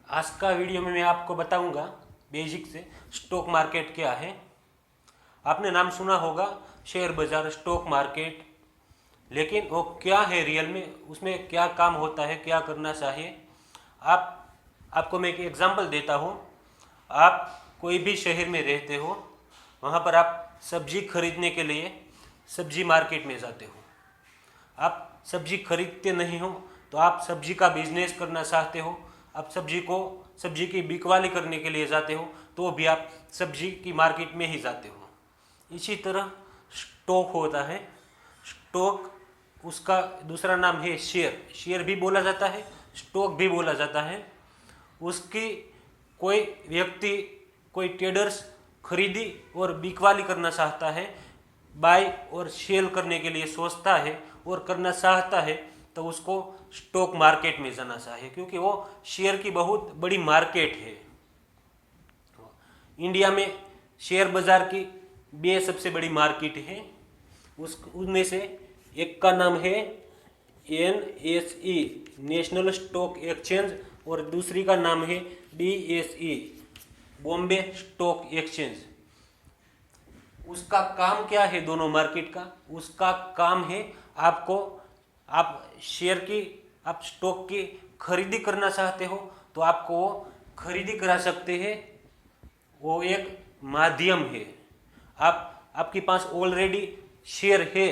आज का वीडियो में मैं आपको बताऊंगा बेसिक से स्टॉक मार्केट क्या है। आपने नाम सुना होगा शेयर बाजार, स्टॉक मार्केट, लेकिन वो क्या है रियल में, उसमें क्या काम होता है, क्या करना चाहिए। आपको मैं एक एग्जांपल देता हूँ। आप कोई भी शहर में रहते हो, वहाँ पर आप सब्जी खरीदने के लिए सब्जी मार्केट में जाते हो। आप सब्जी खरीदते नहीं हो तो आप सब्जी का बिजनेस करना चाहते हो, आप सब्जी की बिकवाली करने के लिए जाते हो, तो भी आप सब्जी की मार्केट में ही जाते हो। इसी तरह स्टॉक होता है। स्टॉक, उसका दूसरा नाम है शेयर। शेयर भी बोला जाता है, स्टॉक भी बोला जाता है। उसकी कोई व्यक्ति, कोई ट्रेडर्स खरीदी और बिकवाली करना चाहता है, बाय और सेल करने के लिए सोचता है और करना चाहता है, तो उसको स्टॉक मार्केट में जाना चाहिए, क्योंकि वो शेयर की बहुत बड़ी मार्केट है। इंडिया में शेयर बाजार की बे सबसे बड़ी मार्केट है। उनमें से एक का नाम है NSE, नेशनल स्टॉक एक्सचेंज, और दूसरी का नाम है BSE, बॉम्बे स्टॉक एक्सचेंज। उसका काम क्या है दोनों मार्केट का? उसका काम है आप स्टॉक की खरीदी करना चाहते हो तो आपको वो खरीदी करा सकते हैं। वो एक माध्यम है। आपके पास ऑलरेडी शेयर है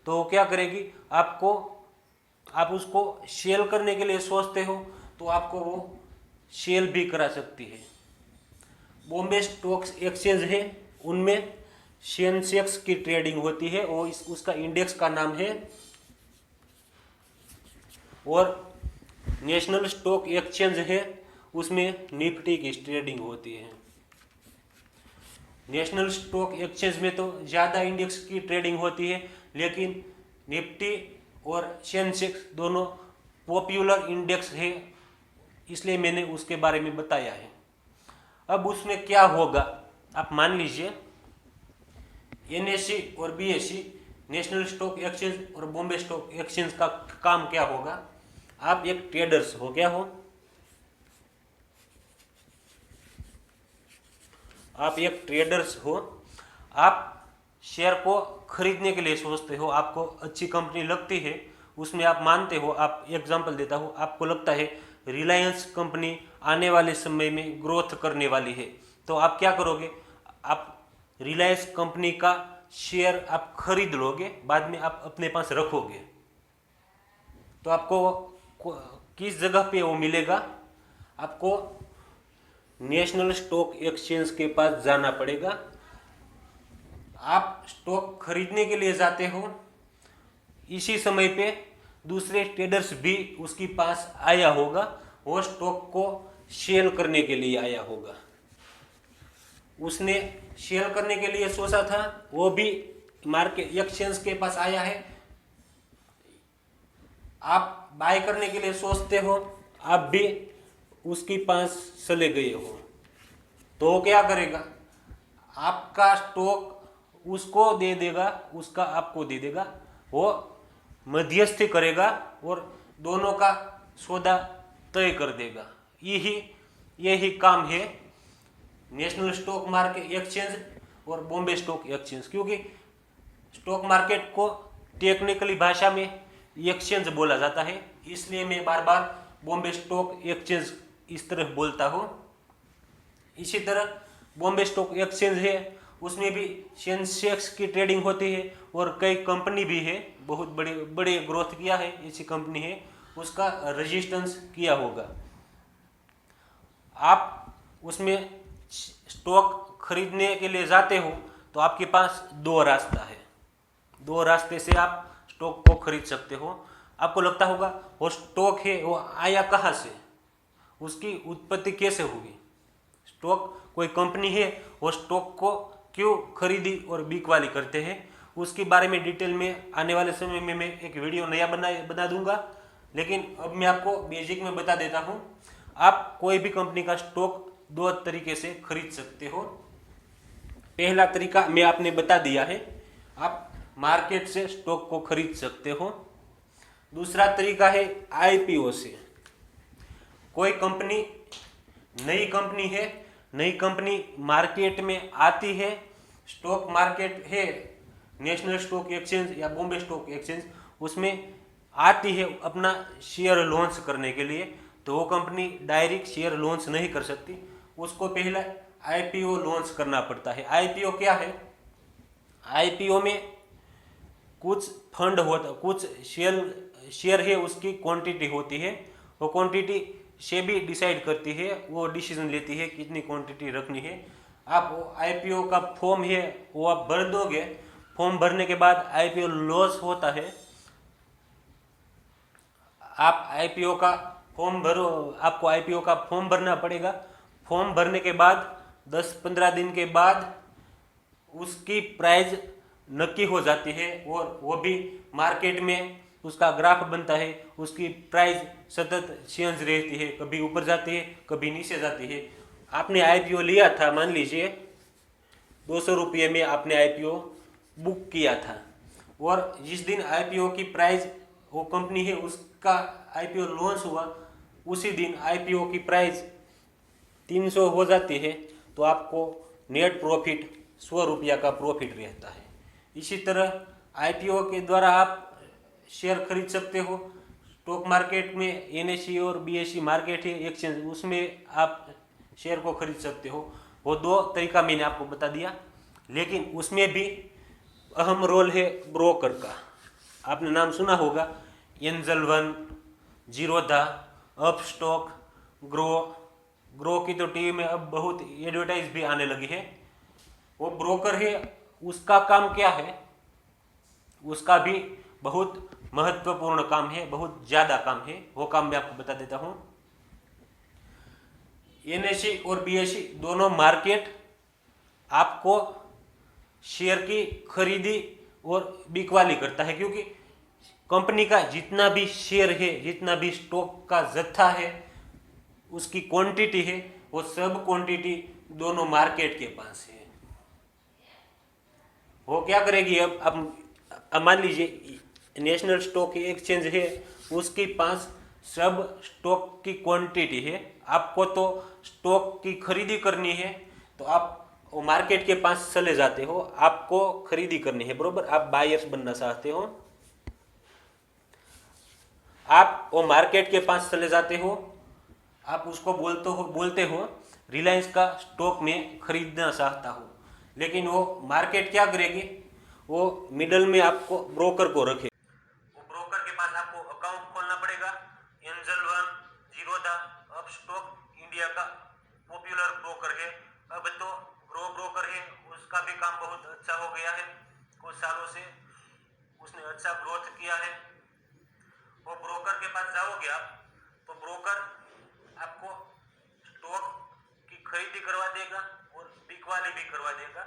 तो वो क्या करेगी, आप उसको सेल करने के लिए सोचते हो तो आपको वो सेल भी करा सकती है। बॉम्बे स्टॉक एक्सचेंज है, उनमें सेंसेक्स की ट्रेडिंग होती है और उसका इंडेक्स का नाम है। और नेशनल स्टॉक एक्सचेंज है, उसमें निफ्टी की ट्रेडिंग होती है। नेशनल स्टॉक एक्सचेंज में तो ज़्यादा इंडेक्स की ट्रेडिंग होती है, लेकिन निफ्टी और सेंसेक्स दोनों पॉपुलर इंडेक्स है, इसलिए मैंने उसके बारे में बताया है। अब उसमें क्या होगा, आप मान लीजिए NSE और BSE, नेशनल स्टॉक एक्सचेंज और बॉम्बे स्टॉक एक्सचेंज का काम क्या होगा। आप एक ट्रेडर्स हो, क्या हो? आप एक ट्रेडर्स हो। आप शेयर को खरीदने के लिए सोचते हो, आपको अच्छी कंपनी लगती है, उसमें आप मानते हो। आप एग्जांपल देता हूँ, आपको लगता है रिलायंस कंपनी आने वाले समय में ग्रोथ करने वाली है, तो आप क्या करोगे, आप रिलायंस कंपनी का शेयर आप खरीद लोगे, बाद में आप अपने पास रखोगे। तो आपको किस जगह पे वो मिलेगा? आपको नेशनल स्टॉक एक्सचेंज के पास जाना पड़ेगा। आप स्टॉक खरीदने के लिए जाते हो, इसी समय पे दूसरे ट्रेडर्स भी उसके पास आया होगा, वो स्टॉक को सेल करने के लिए आया होगा। उसने सेल करने के लिए सोचा था, वो भी मार्केट एक्सचेंज के पास आया है। आप बाय करने के लिए सोचते हो, आप भी उसके पास चले गए हो, तो वो क्या करेगा, आपका स्टॉक उसको दे देगा, उसका आपको दे देगा। वो मध्यस्थी करेगा और दोनों का सौदा तय कर देगा। यही काम है नेशनल स्टॉक मार्केट एक्सचेंज और बॉम्बे स्टॉक एक्सचेंज। क्योंकि स्टॉक मार्केट को टेक्निकली भाषा में एक्सचेंज बोला जाता है, इसलिए मैं बार बार बॉम्बे स्टॉक एक्सचेंज इस तरह बोलता हूँ। इसी तरह बॉम्बे स्टॉक एक्सचेंज है, उसमें भी सेंसेक्स की ट्रेडिंग होती है और कई कंपनी भी है, बहुत बड़े ग्रोथ किया है ऐसी कंपनी है, उसका रजिस्ट्रेशन किया होगा। आप उसमें स्टॉक खरीदने के लिए जाते हो तो आपके पास दो रास्ता है, दो रास्ते से आप स्टॉक को खरीद सकते हो। आपको लगता होगा वो स्टॉक है वो आया कहाँ से, उसकी उत्पत्ति कैसे हुई। स्टॉक कोई कंपनी है, वो स्टॉक को क्यों खरीदी और बिकवाली करते हैं, उसके बारे में डिटेल में आने वाले समय में मैं एक वीडियो नया बना दूंगा। लेकिन अब मैं आपको बेसिक में बता देता हूँ। आप कोई भी कंपनी का स्टॉक दो तरीके से खरीद सकते हो। पहला तरीका मैं आपने बता दिया है, आप मार्केट से स्टॉक को खरीद सकते हो। दूसरा तरीका है IPO से। कोई कंपनी नई कंपनी है, नई कंपनी मार्केट में आती है, स्टॉक मार्केट है नेशनल स्टॉक एक्सचेंज या बॉम्बे स्टॉक एक्सचेंज, उसमें आती है अपना शेयर लॉन्च करने के लिए, तो वो कंपनी डायरेक्ट शेयर लॉन्च नहीं कर सकती, उसको पहले आईपीओ लॉन्च करना पड़ता है। आईपीओ क्या है? आईपीओ में कुछ फंड होता, कुछ शेयर है, उसकी क्वांटिटी होती है, वो क्वांटिटी सेबी डिसाइड करती है, वो डिसीजन लेती है कितनी क्वांटिटी रखनी है। आप वो आईपीओ का फॉर्म है वो आप भर दोगे, फॉर्म भरने के बाद आईपीओ लॉन्च होता है। आप आईपीओ का फॉर्म भरो, आपको आईपीओ का फॉर्म भरना पड़ेगा। फॉर्म भरने के बाद 10-15 दिन के बाद उसकी प्राइस नक्की हो जाती है, और वो भी मार्केट में उसका ग्राफ बनता है, उसकी प्राइस सतत चेंज रहती है, कभी ऊपर जाती है कभी नीचे जाती है। आपने आईपीओ लिया था, मान लीजिए 200 रुपये में आपने आईपीओ बुक किया था, और जिस दिन आईपीओ की प्राइस, वो कंपनी है उसका आईपीओ लॉन्च हुआ, उसी दिन आईपीओ की प्राइस 300 हो जाती है, तो आपको नेट प्रॉफिट 100 रुपया का प्रॉफिट रहता है। इसी तरह आईपीओ के द्वारा आप शेयर खरीद सकते हो। स्टॉक मार्केट में एनएसई और बीएसई मार्केट है एक्सचेंज, उसमें आप शेयर को खरीद सकते हो। वो दो तरीका मैंने आपको बता दिया, लेकिन उसमें भी अहम रोल है ब्रोकर का। आपने नाम सुना होगा, angel one, Zerodha, Upstox, grow की तो टीवी में अब बहुत एडवर्टाइज भी आने लगी है। वो ब्रोकर है, उसका काम क्या है? उसका भी बहुत महत्वपूर्ण काम है, बहुत ज़्यादा काम है। वो काम मैं आपको बता देता हूँ। एनएसई और बीएसई दोनों मार्केट आपको शेयर की खरीदी और बिकवाली करता है, क्योंकि कंपनी का जितना भी शेयर है, जितना भी स्टॉक का जत्था है, उसकी क्वांटिटी है, वो सब क्वांटिटी दोनों मार्केट के पास है। वो क्या करेगी? अब मान लीजिए नेशनल स्टॉक एक्सचेंज है, उसके पास सब स्टॉक की क्वांटिटी है। आपको तो स्टॉक की खरीदी करनी है, तो आप वो मार्केट के पास चले जाते हो, आपको खरीदी करनी है, बरोबर? आप बायर्स बनना चाहते हो, आप वो मार्केट के पास चले जाते हो, आप उसको बोलते हो रिलायंस का स्टॉक में खरीदना चाहता हूँ, लेकिन वो मार्केट क्या करेगी? वो मिडल में आपको ब्रोकर को रखे, वो ब्रोकर के पास आपको अकाउंट खोलना पड़ेगा। Angel one, Zerodha, Upstox India का पॉपुलर ब्रोकर है। अब तो ग्रो ब्रोकर है, उसका भी काम बहुत अच्छा हो गया है, कुछ सालों से उसने अच्छा ग्रोथ किया है। वो ब्रोकर के पास जाओगे आप, तो ब्रोकर आपको स्टॉक की खरीदी करवा देगा और बिकवाली भी करवा देगा।